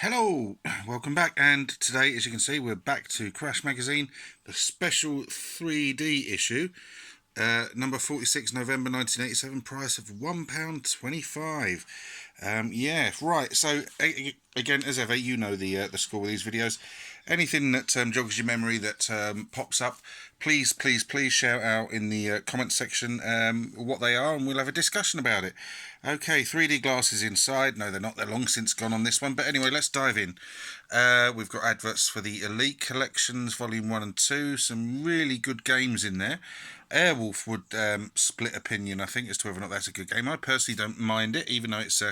Hello, welcome back, and today, as you can see, we're back to Crash Magazine, the special 3D issue, number 46, November 1987, price of £1.25. Yeah, right, so again, as ever, you know the score with these videos. Anything that jogs your memory that pops up, please shout out in the comment section what they are, and we'll have a discussion about it. Okay, 3D glasses inside. No, they're not. They're long since gone on this one. But anyway, let's dive in. We've got adverts for the Elite Collections, Volume 1 and 2. Some really good games in there. Airwolf would split opinion, I think, as to whether or not that's a good game. I personally don't mind it, even though it's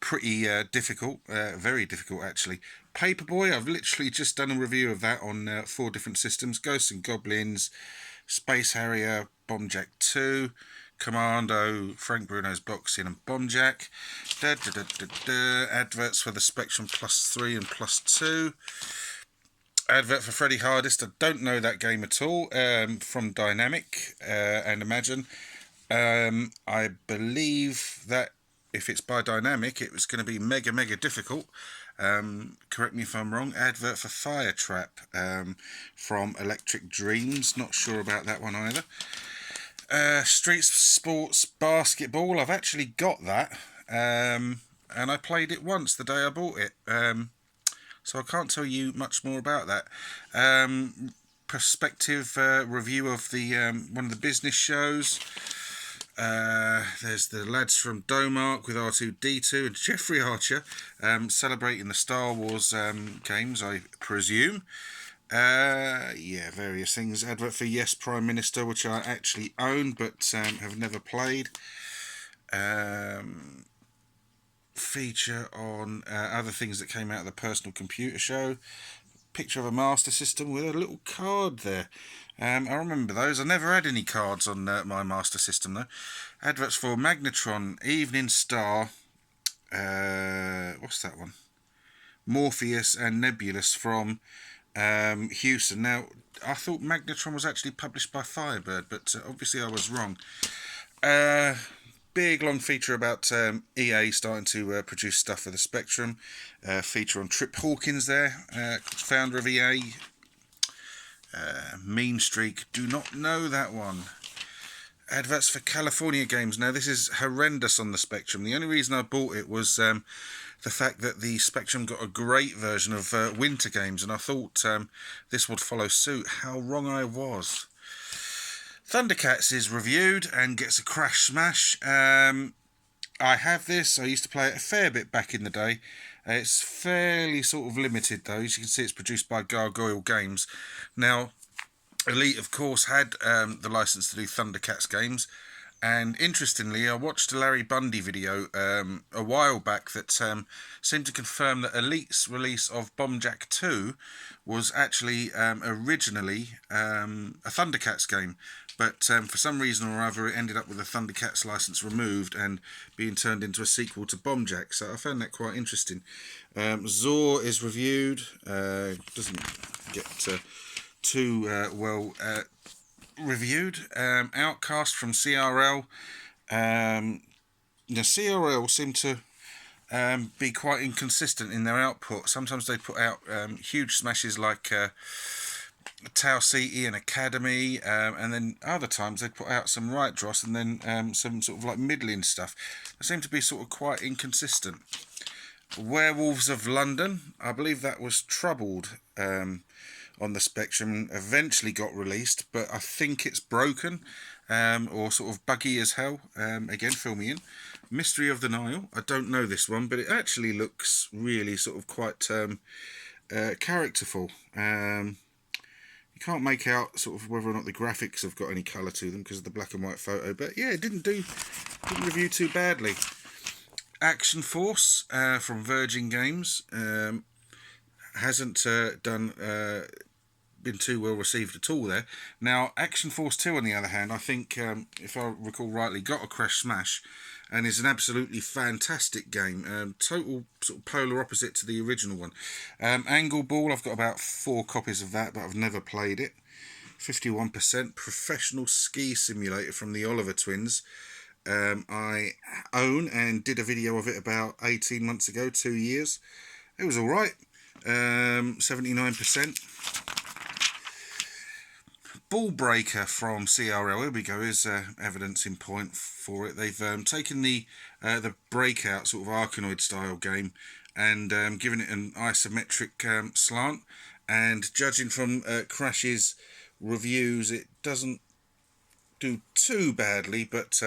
pretty difficult. Very difficult, actually. Paperboy, I've literally just done a review of that on 4 different systems. Ghosts and Goblins, Space Harrier, Bomb Jack 2, Commando, Frank Bruno's Boxing and Bomb Jack. Adverts for the Spectrum Plus 3 and Plus 2. Advert for Freddy Hardest. I don't know that game at all. From Dynamic and Imagine. I believe that if it's by Dynamic, it was going to be mega difficult. Correct me if I'm wrong. Advert for Fire Trap from Electric Dreams. Not sure about that one either. Street Sports Basketball. I've actually got that, and I played it once the day I bought it. So I can't tell you much more about that. Perspective review of the one of the business shows. There's the lads from Domark with R2-D2 and Jeffrey Archer celebrating the Star Wars games, I presume. Yeah, various things. Advert for Yes Prime Minister, which I actually own but have never played. Feature on other things that came out of the Personal Computer Show. Picture of a Master System with a little card there. I remember those. I never had any cards on my Master System though. Adverts for Magnetron, Evening Star. What's that one? Morpheus and Nebulous from Houston. Now, I thought Magnetron was actually published by Firebird, but obviously I was wrong. Big long feature about EA starting to produce stuff for the Spectrum. Feature on Trip Hawkins there, founder of EA. Mean Streak, do not know that one. Adverts for California Games. Now this is horrendous on the Spectrum. The only reason I bought it was the fact that the Spectrum got a great version of Winter Games, and I thought this would follow suit. How wrong I was. Thundercats is reviewed and gets a crash smash. I have this. I used to play it a fair bit back in the day. It's fairly sort of limited though. As you can see, it's produced by Gargoyle Games. Now, Elite, of course, had the license to do Thundercats games. And interestingly, I watched a Larry Bundy video a while back that seemed to confirm that Elite's release of Bomb Jack 2 was actually originally a Thundercats game. But for some reason or other, it ended up with the Thundercats license removed and being turned into a sequel to Bomb Jack. So I found that quite interesting. Zor is reviewed. Doesn't get too well reviewed. Outcast from CRL. CRL seem to be quite inconsistent in their output. Sometimes they put out huge smashes like Tau City and Academy, and then other times they put out some right dross and then some sort of like middling stuff. They seem to be sort of quite inconsistent. Werewolves of London, I believe that was troubled on the Spectrum, eventually got released, but I think it's broken or sort of buggy as hell. Again, fill me in. Mystery of the Nile, I don't know this one, but it actually looks really sort of quite characterful. You can't make out sort of whether or not the graphics have got any colour to them because of the black and white photo, but yeah, it didn't review too badly. Action Force from Virgin Games hasn't been too well received at all there. Now, Action Force 2, on the other hand, I think, if I recall rightly, got a crash smash and is an absolutely fantastic game. Total sort of polar opposite to the original one. Angle Ball, I've got about 4 copies of that, but I've never played it. 51%. Professional Ski Simulator from the Oliver Twins. I own and did a video of it about 18 months ago, 2 years. it was alright. 79%. Ball Breaker from CRL, here we go, is evidence in point for it. They've taken the Breakout sort of Arkanoid style game and given it an isometric slant, and judging from Crash's reviews, it doesn't do too badly, but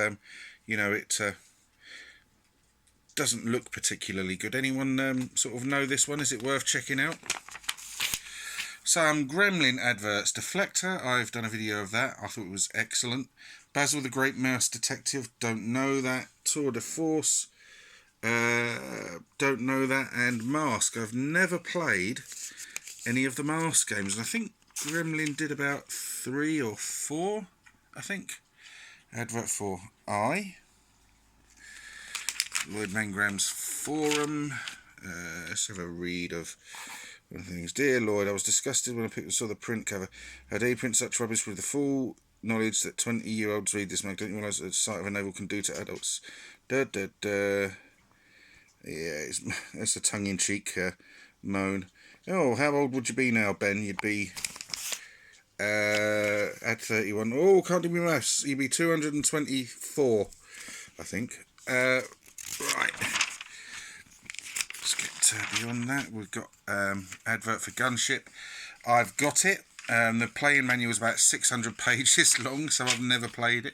you know, it doesn't look particularly good. Anyone sort of know this one? Is it worth checking out? Some Gremlin adverts. Deflector, I've done a video of that. I thought it was excellent. Basil the Great Mouse Detective, don't know that. Tour de Force, don't know that. And Mask, I've never played any of the Mask games. And I think Gremlin did about 3 or 4, I think. Advert for Lloyd Mangram's forum. Let's have a read of one of the things. Dear Lloyd, I was disgusted when I saw the print cover. How do you print such rubbish with the full knowledge that 20-year-olds read this mag? Don't you realise what the sight of a navel can do to adults? Yeah, it's a tongue-in-cheek moan. Oh, how old would you be now, Ben? You'd be at 31. Oh, can't do me maths. You'd be 224, I think. Right. Let's get beyond that. We've got advert for Gunship. I've got it. The playing manual is about 600 pages long, so I've never played it.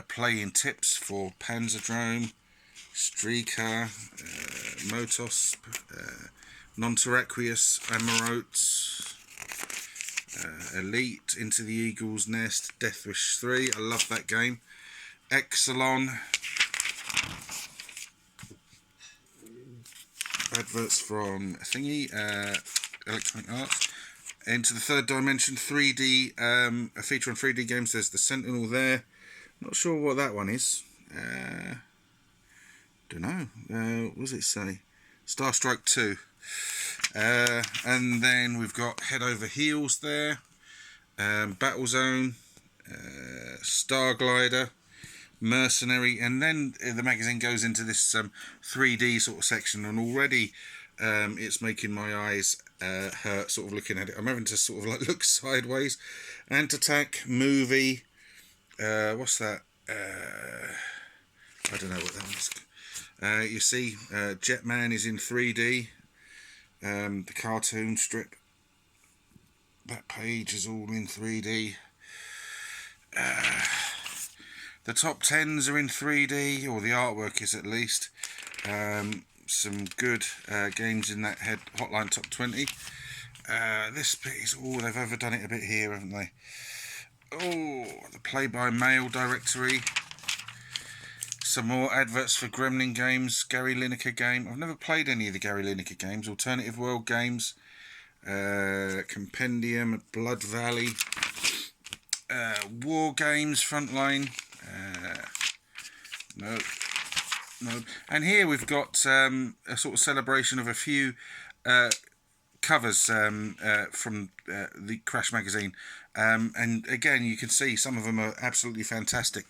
Playing tips for Panzerdrome, Streaker, Motos, Non-Terraqueous, Amarotes, Elite, Into the Eagle's Nest, Deathwish 3. I love that game. Exelon. Adverts from Thingy, Electronic Arts. Into the Third Dimension 3D, a feature on 3D games. There's the Sentinel there. Not sure what that one is. Don't know. What does it say? Starstrike 2. And then we've got Head Over Heels there. Battlezone. Starglider. Mercenary, and then the magazine goes into this 3D sort of section, and already it's making my eyes hurt sort of looking at it. I'm having to sort of like look sideways. Ant-Attack, movie, what's that? I don't know what that was. You see Jetman is in 3D, the cartoon strip, that page is all in 3D. The top 10s are in 3D, or the artwork is at least. Some good games in that Hotline Top 20. This bit is, oh, they've overdone it a bit here, haven't they? Oh, the play-by-mail directory. Some more adverts for Gremlin games, Gary Lineker game. I've never played any of the Gary Lineker games. Alternative World games. Compendium, Blood Valley. War games, Frontline. No. And here we've got a sort of celebration of a few covers from the Crash magazine, and again you can see some of them are absolutely fantastic,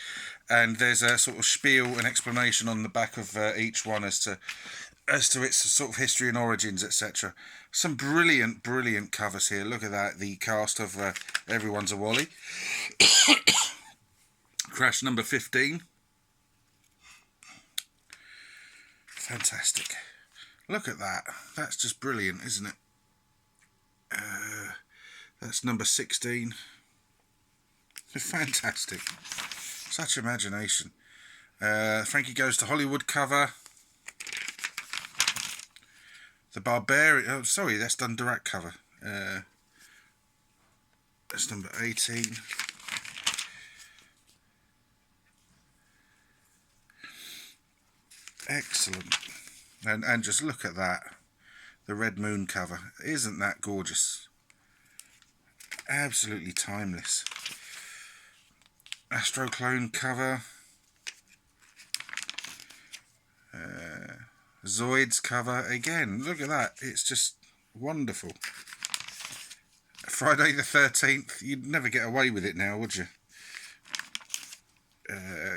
and there's a sort of spiel and explanation on the back of each one as to its sort of history and origins, etc. Some brilliant covers here. Look at that, the cast of Everyone's a Wally. Crash number 15. Fantastic. Look at that. That's just brilliant, isn't it? That's number 16. Fantastic. Such imagination. Frankie Goes to Hollywood cover. The Barbarian. Oh, sorry, that's done direct cover. That's number 18. Excellent. And just look at that. The Red Moon cover. Isn't that gorgeous? Absolutely timeless. Astro Clone cover. Zoids cover. Again, look at that. It's just wonderful. Friday the 13th. You'd never get away with it now, would you?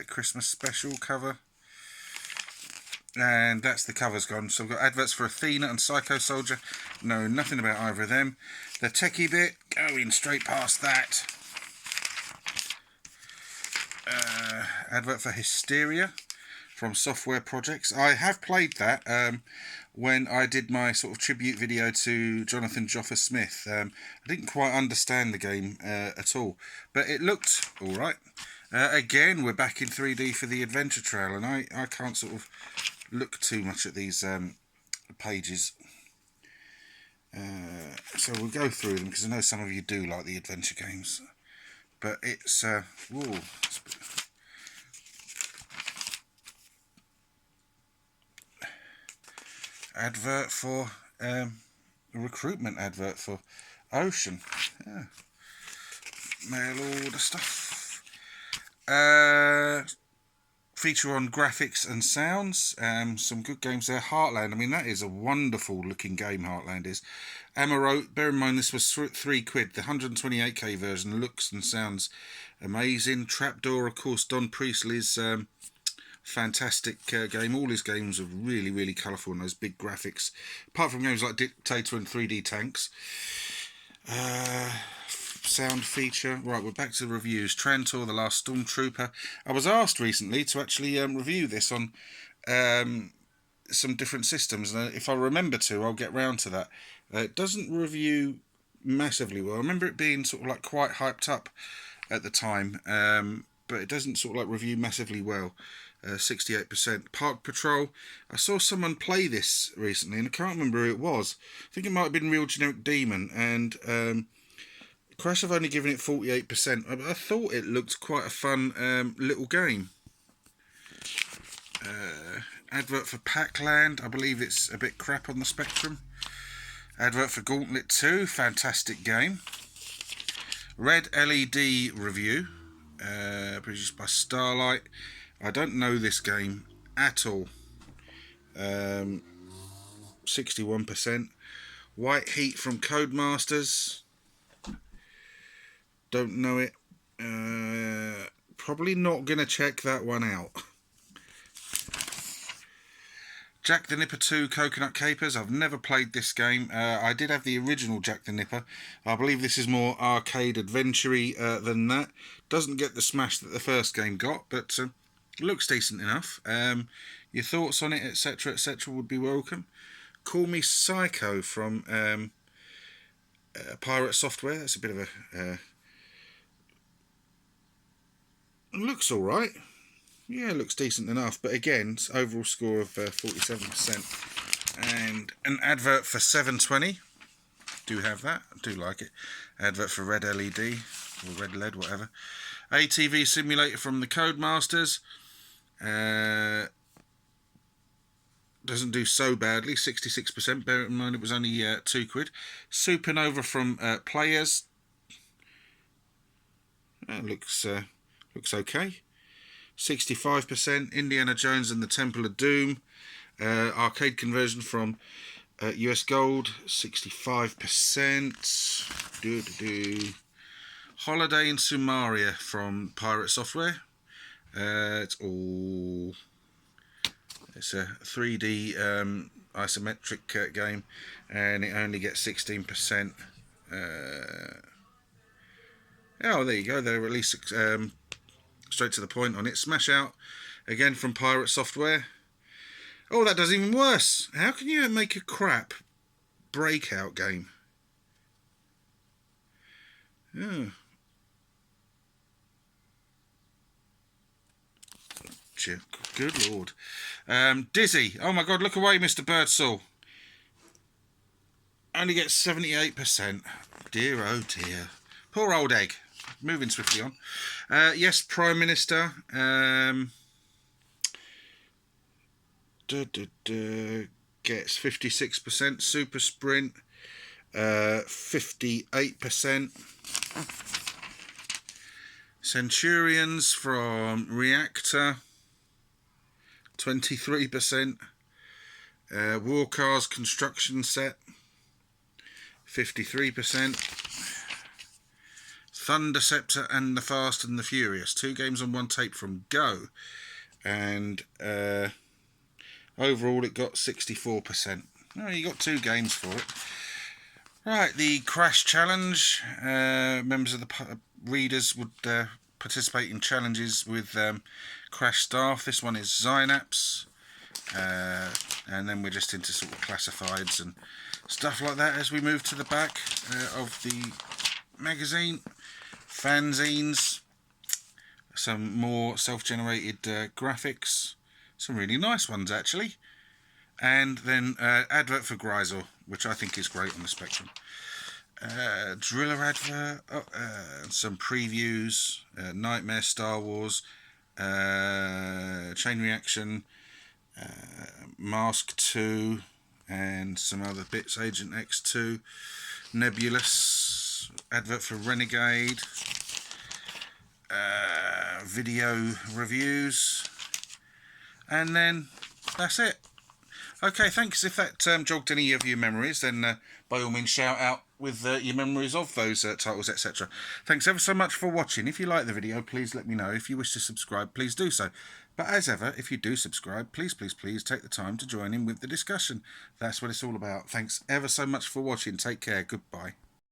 Christmas special cover. And that's the cover's gone. So we've got adverts for Athena and Psycho Soldier. Know nothing about either of them. The techie bit, going straight past that. Advert for Hysteria from Software Projects. I have played that when I did my sort of tribute video to Jonathan Joffa Smith. I didn't quite understand the game at all, but it looked alright. Again, we're back in 3D for the adventure trail, and I can't sort of look too much at these pages. So we'll go through them, because I know some of you do like the adventure games. But it's... whoa, advert for... a recruitment advert for Ocean. Yeah. Mail order stuff. Feature on graphics and sounds. Some good games there. Heartland. I mean, that is a wonderful looking game, Heartland is. Amarote. Bear in mind, this was £3. The 128k version looks and sounds amazing. Trapdoor, of course, Don Priestley's fantastic game. All his games are really, really colourful and those big graphics. Apart from games like Dictator and 3D Tanks. Sound feature. Right, we're back to the reviews. Trantor, The Last Stormtrooper. I was asked recently to actually review this on some different systems, and if I remember to, I'll get round to that. It doesn't review massively well. I remember it being sort of like quite hyped up at the time, but it doesn't sort of like review massively well. 68%. Park Patrol. I saw someone play this recently, and I can't remember who it was. I think it might have been Real Generic Demon, and Crash have only given it 48%. I thought it looked quite a fun little game. Advert for Pac-Land. I believe it's a bit crap on the Spectrum. Advert for Gauntlet 2. Fantastic game. Red LED review. Produced by Starlight. I don't know this game at all. 61%. White Heat from Codemasters. Don't know it. Probably not going to check that one out. Jack the Nipper 2 Coconut Capers. I've never played this game. I did have the original Jack the Nipper. I believe this is more arcade adventure-y than that. Doesn't get the smash that the first game got, but looks decent enough. Your thoughts on it, etc., etc., would be welcome. Call Me Psycho from Pirate Software. That's a bit of a... looks alright. Yeah, looks decent enough. But again, it's overall score of 47%. And an advert for 720. Do have that. I do like it. Advert for Red LED. Or Red LED, whatever. ATV Simulator from the Codemasters. Doesn't do so badly. 66%. Bear in mind it was only £2. Supernova from Players. Looks okay. 65%. Indiana Jones and the Temple of Doom. Arcade conversion from US Gold. 65%. Holiday in Sumeria from Pirate Software. It's a 3D isometric game, and it only gets 16%. Oh, there you go. They're at least straight to the point on it. Smash Out, again from Pirate Software. Oh, that does even worse. How can you make a crap Breakout game? Oh. Good lord. Dizzy. Oh my god, look away, Mr. Birdsall. Only gets 78%. Dear, oh dear. Poor old egg. Moving swiftly on. Yes, Prime Minister. Gets 56%. Super Sprint. 58%. Centurions from Reactor. 23%. War Cars Construction Set. 53%. Thunder Scepter and The Fast and the Furious. 2 games on 1 tape from Go. And Overall, it got 64%. Oh, you got 2 games for it. Right, the Crash Challenge. Members of the readers would participate in challenges with Crash staff. This one is Synapse. And then we're just into sort of classifieds and stuff like that as we move to the back of the magazine. Fanzines. Some more self-generated graphics. Some really nice ones, actually. And then advert for Grisel, which I think is great on the Spectrum. Driller advert, some previews, Nightmare Star Wars, Chain Reaction, Mask 2, and some other bits, Agent X2, Nebulous, advert for Renegade, video reviews, and then that's it. Okay, thanks. If that jogged any of your memories, then by all means shout out with your memories of those titles, etc. Thanks ever so much for watching. If you like the video, please let me know. If you wish to subscribe, please do so. But as ever, if you do subscribe, please take the time to join in with the discussion. That's what it's all about. Thanks ever so much for watching. Take care. Goodbye.